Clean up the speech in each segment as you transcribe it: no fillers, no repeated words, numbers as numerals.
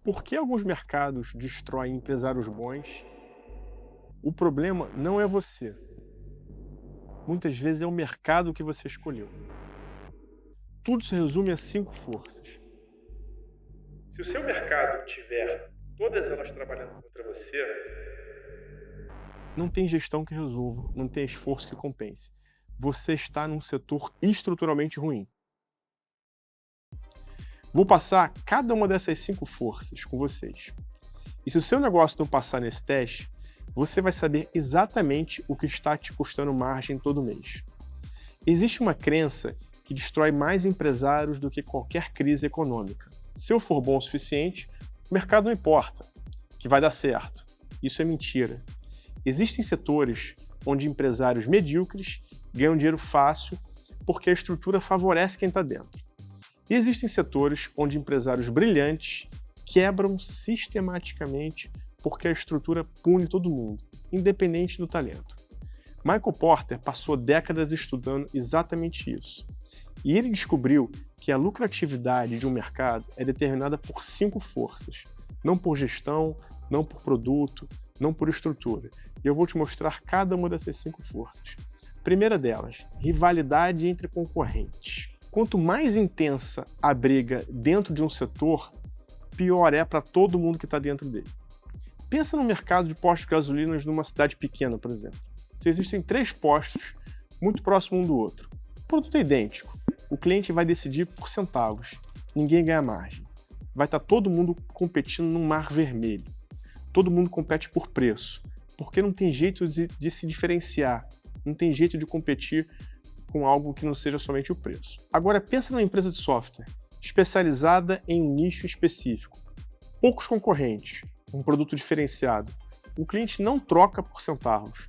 Por que alguns mercados destroem empresários bons? O problema não é você. Muitas vezes é o mercado que você escolheu. Tudo se resume a 5 forças. Se o seu mercado tiver todas elas trabalhando contra você, não tem gestão que resolva, não tem esforço que compense. Você está num setor estruturalmente ruim. Vou passar cada uma dessas 5 forças com vocês. E se o seu negócio não passar nesse teste, você vai saber exatamente o que está te custando margem todo mês. Existe uma crença que destrói mais empresários do que qualquer crise econômica. Se eu for bom o suficiente, o mercado não importa, que vai dar certo. Isso é mentira. Existem setores onde empresários medíocres ganham dinheiro fácil porque a estrutura favorece quem está dentro. E existem setores onde empresários brilhantes quebram sistematicamente porque a estrutura pune todo mundo, independente do talento. Michael Porter passou décadas estudando exatamente isso. E ele descobriu que a lucratividade de um mercado é determinada por 5 forças, não por gestão, não por produto, não por estrutura. E eu vou te mostrar cada uma dessas 5 forças. Primeira delas, rivalidade entre concorrentes. Quanto mais intensa a briga dentro de um setor, pior é para todo mundo que está dentro dele. Pensa no mercado de postos de gasolina numa cidade pequena, por exemplo. Se existem 3 postos muito próximos um do outro, o produto é idêntico, o cliente vai decidir por centavos, ninguém ganha margem. Vai estar todo mundo competindo num mar vermelho. Todo mundo compete por preço, porque não tem jeito de se diferenciar, não tem jeito de competir com algo que não seja somente o preço. Agora pensa numa empresa de software, especializada em um nicho específico. Poucos concorrentes, um produto diferenciado. O cliente não troca por centavos.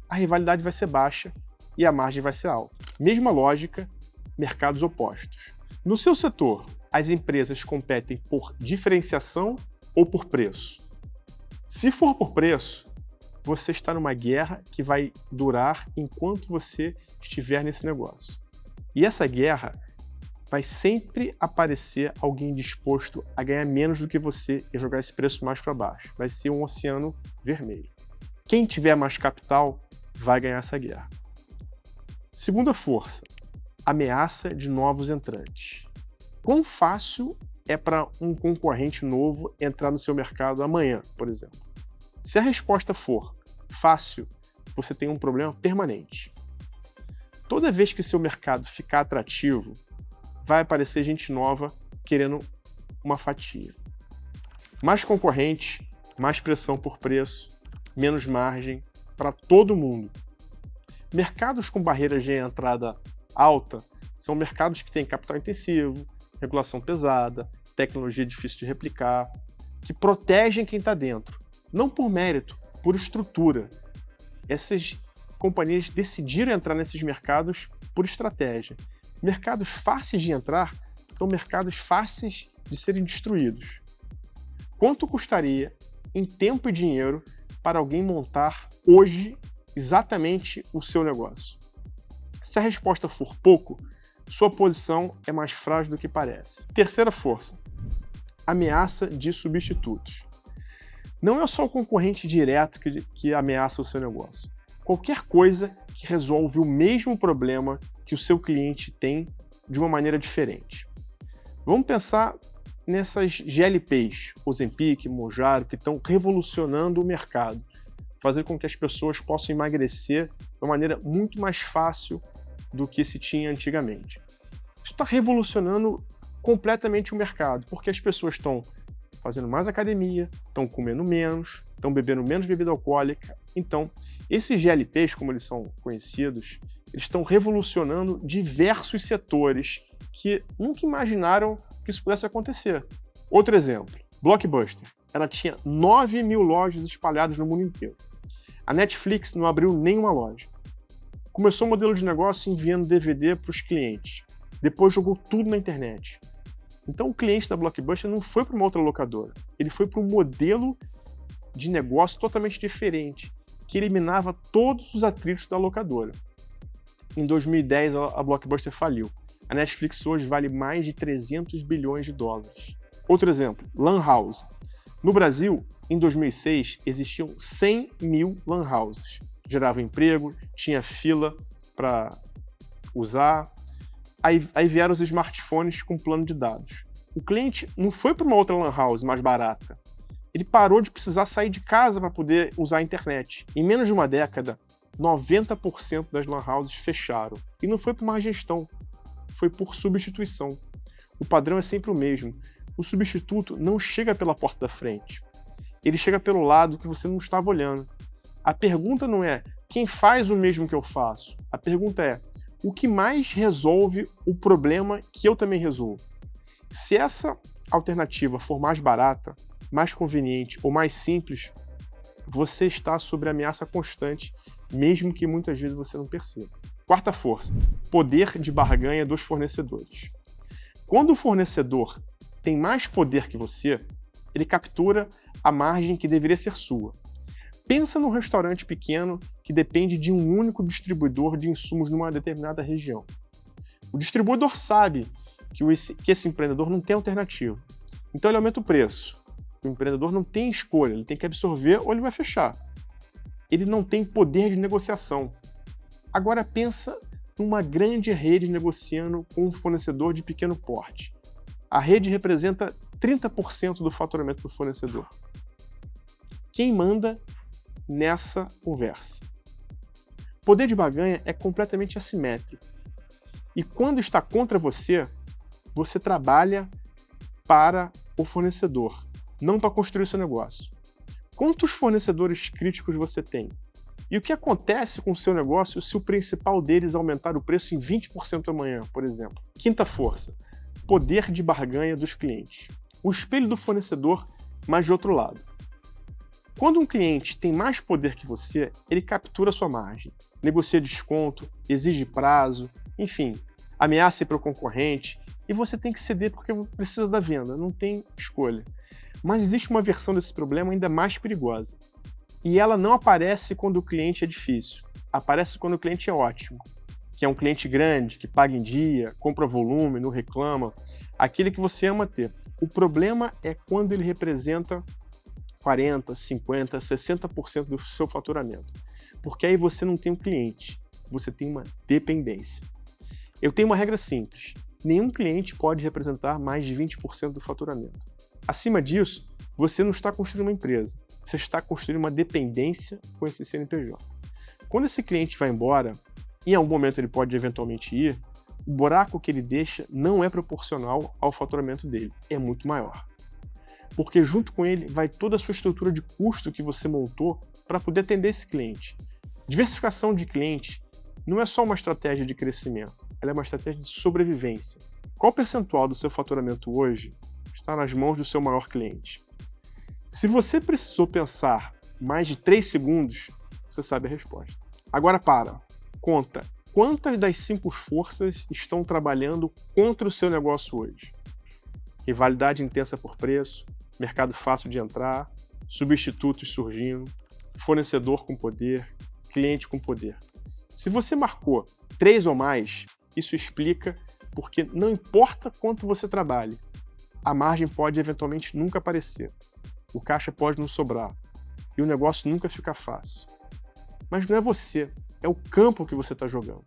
A rivalidade vai ser baixa e a margem vai ser alta. Mesma lógica, mercados opostos. No seu setor, as empresas competem por diferenciação ou por preço? Se for por preço, você está numa guerra que vai durar enquanto você estiver nesse negócio. E essa guerra vai sempre aparecer alguém disposto a ganhar menos do que você e jogar esse preço mais para baixo. Vai ser um oceano vermelho. Quem tiver mais capital vai ganhar essa guerra. Segunda força, ameaça de novos entrantes. Quão fácil é para um concorrente novo entrar no seu mercado amanhã, por exemplo? Se a resposta for fácil, você tem um problema permanente. Toda vez que seu mercado ficar atrativo, vai aparecer gente nova querendo uma fatia. Mais concorrente, mais pressão por preço, menos margem para todo mundo. Mercados com barreiras de entrada alta são mercados que têm capital intensivo, regulação pesada, tecnologia difícil de replicar, que protegem quem está dentro, não por mérito, por estrutura. Essas companhias decidiram entrar nesses mercados por estratégia. Mercados fáceis de entrar são mercados fáceis de serem destruídos. Quanto custaria, em tempo e dinheiro, para alguém montar hoje exatamente o seu negócio? Se a resposta for pouco, sua posição é mais frágil do que parece. Terceira força, ameaça de substitutos. Não é só o concorrente direto que ameaça o seu negócio. Qualquer coisa que resolve o mesmo problema que o seu cliente tem de uma maneira diferente. Vamos pensar nessas GLPs, Ozempic, Mounjaro, que estão revolucionando o mercado, fazer com que as pessoas possam emagrecer de uma maneira muito mais fácil do que se tinha antigamente. Isso está revolucionando completamente o mercado, porque as pessoas estão fazendo mais academia, estão comendo menos, estão bebendo menos bebida alcoólica. Então, esses GLPs, como eles são conhecidos, eles estão revolucionando diversos setores que nunca imaginaram que isso pudesse acontecer. Outro exemplo, Blockbuster. Ela tinha 9.000 lojas espalhadas no mundo inteiro. A Netflix não abriu nenhuma loja. Começou o modelo de negócio enviando DVD para os clientes. Depois jogou tudo na internet. Então o cliente da Blockbuster não foi para uma outra locadora. Ele foi para um modelo de negócio totalmente diferente, que eliminava todos os atritos da locadora. Em 2010, a Blockbuster faliu. A Netflix hoje vale mais de 300 bilhões de dólares. Outro exemplo, Lan House. No Brasil, em 2006, existiam 100 mil Lan Houses. Gerava emprego, tinha fila para usar. Aí vieram os smartphones com plano de dados. O cliente não foi para uma outra Lan House mais barata. Ele parou de precisar sair de casa para poder usar a internet. Em menos de uma década, 90% das Lan Houses fecharam. E não foi por má gestão, foi por substituição. O padrão é sempre o mesmo. O substituto não chega pela porta da frente. Ele chega pelo lado que você não estava olhando. A pergunta não é quem faz o mesmo que eu faço. A pergunta é o que mais resolve o problema que eu também resolvo. Se essa alternativa for mais barata, mais conveniente ou mais simples, você está sob ameaça constante, mesmo que muitas vezes você não perceba. Quarta força, poder de barganha dos fornecedores. Quando o fornecedor tem mais poder que você, ele captura a margem que deveria ser sua. Pensa num restaurante pequeno que depende de um único distribuidor de insumos numa determinada região. O distribuidor sabe que esse empreendedor não tem alternativa. Então ele aumenta o preço. O empreendedor não tem escolha, ele tem que absorver ou ele vai fechar. Ele não tem poder de negociação. Agora pensa numa grande rede negociando com um fornecedor de pequeno porte. A rede representa 30% do faturamento do fornecedor. Quem manda nessa conversa? Poder de barganha é completamente assimétrico. E quando está contra você, você trabalha para o fornecedor, não para construir seu negócio. Quantos fornecedores críticos você tem? E o que acontece com o seu negócio se o principal deles aumentar o preço em 20% amanhã, por exemplo? Quinta força, poder de barganha dos clientes. O espelho do fornecedor, mas de outro lado. Quando um cliente tem mais poder que você, ele captura sua margem, negocia desconto, exige prazo, enfim, ameaça ir para o concorrente, e você tem que ceder porque precisa da venda, não tem escolha. Mas existe uma versão desse problema ainda mais perigosa. E ela não aparece quando o cliente é difícil, aparece quando o cliente é ótimo, que é um cliente grande, que paga em dia, compra volume, não reclama, aquele que você ama ter. O problema é quando ele representa 40%, 50%, 60% do seu faturamento. Porque aí você não tem um cliente, você tem uma dependência. Eu tenho uma regra simples, nenhum cliente pode representar mais de 20% do faturamento. Acima disso, você não está construindo uma empresa, você está construindo uma dependência com esse CNPJ. Quando esse cliente vai embora, em algum momento ele pode eventualmente ir, o buraco que ele deixa não é proporcional ao faturamento dele, é muito maior. Porque junto com ele vai toda a sua estrutura de custo que você montou para poder atender esse cliente. Diversificação de cliente não é só uma estratégia de crescimento, ela é uma estratégia de sobrevivência. Qual percentual do seu faturamento hoje está nas mãos do seu maior cliente? Se você precisou pensar mais de 3 segundos, você sabe a resposta. Agora conta quantas das 5 forças estão trabalhando contra o seu negócio hoje. Rivalidade intensa por preço, mercado fácil de entrar, substitutos surgindo, fornecedor com poder, cliente com poder. Se você marcou 3 ou mais, isso explica porque não importa quanto você trabalhe, a margem pode eventualmente nunca aparecer, o caixa pode não sobrar e o negócio nunca fica fácil. Mas não é você, é o campo que você está jogando.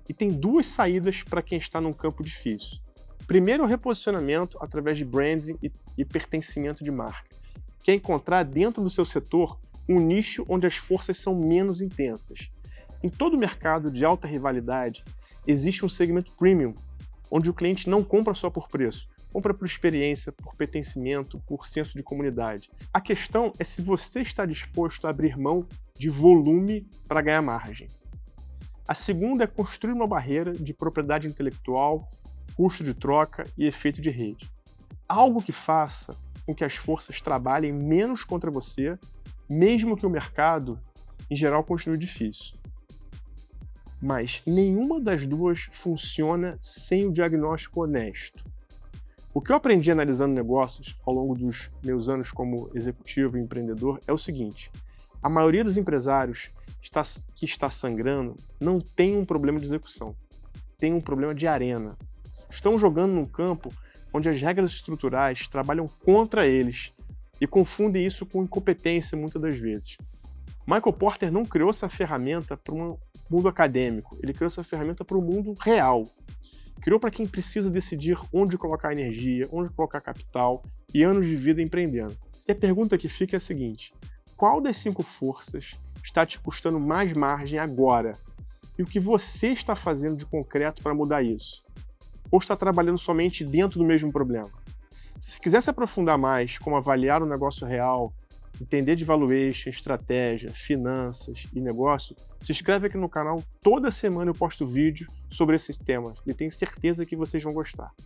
E tem 2 saídas para quem está num campo difícil. Primeiro, o reposicionamento através de branding e pertencimento de marca, que é encontrar dentro do seu setor um nicho onde as forças são menos intensas. Em todo mercado de alta rivalidade, existe um segmento premium, onde o cliente não compra só por preço, compra por experiência, por pertencimento, por senso de comunidade. A questão é se você está disposto a abrir mão de volume para ganhar margem. A segunda é construir uma barreira de propriedade intelectual, custo de troca e efeito de rede. Algo que faça com que as forças trabalhem menos contra você, mesmo que o mercado, em geral, continue difícil. Mas nenhuma das duas funciona sem o diagnóstico honesto. O que eu aprendi analisando negócios ao longo dos meus anos como executivo e empreendedor é o seguinte: a maioria dos empresários que está sangrando não tem um problema de execução, tem um problema de arena. Estão jogando num campo onde as regras estruturais trabalham contra eles e confundem isso com incompetência muitas das vezes. Michael Porter não criou essa ferramenta para um mundo acadêmico, ele criou essa ferramenta para o mundo real. Criou para quem precisa decidir onde colocar energia, onde colocar capital e anos de vida empreendendo. E a pergunta que fica é a seguinte: qual das 5 forças está te custando mais margem agora? E o que você está fazendo de concreto para mudar isso? Ou está trabalhando somente dentro do mesmo problema? Se quiser se aprofundar mais, como avaliar o negócio real, entender de valuation, estratégia, finanças e negócio, se inscreve aqui no canal. Toda semana eu posto vídeo sobre esses temas e tenho certeza que vocês vão gostar.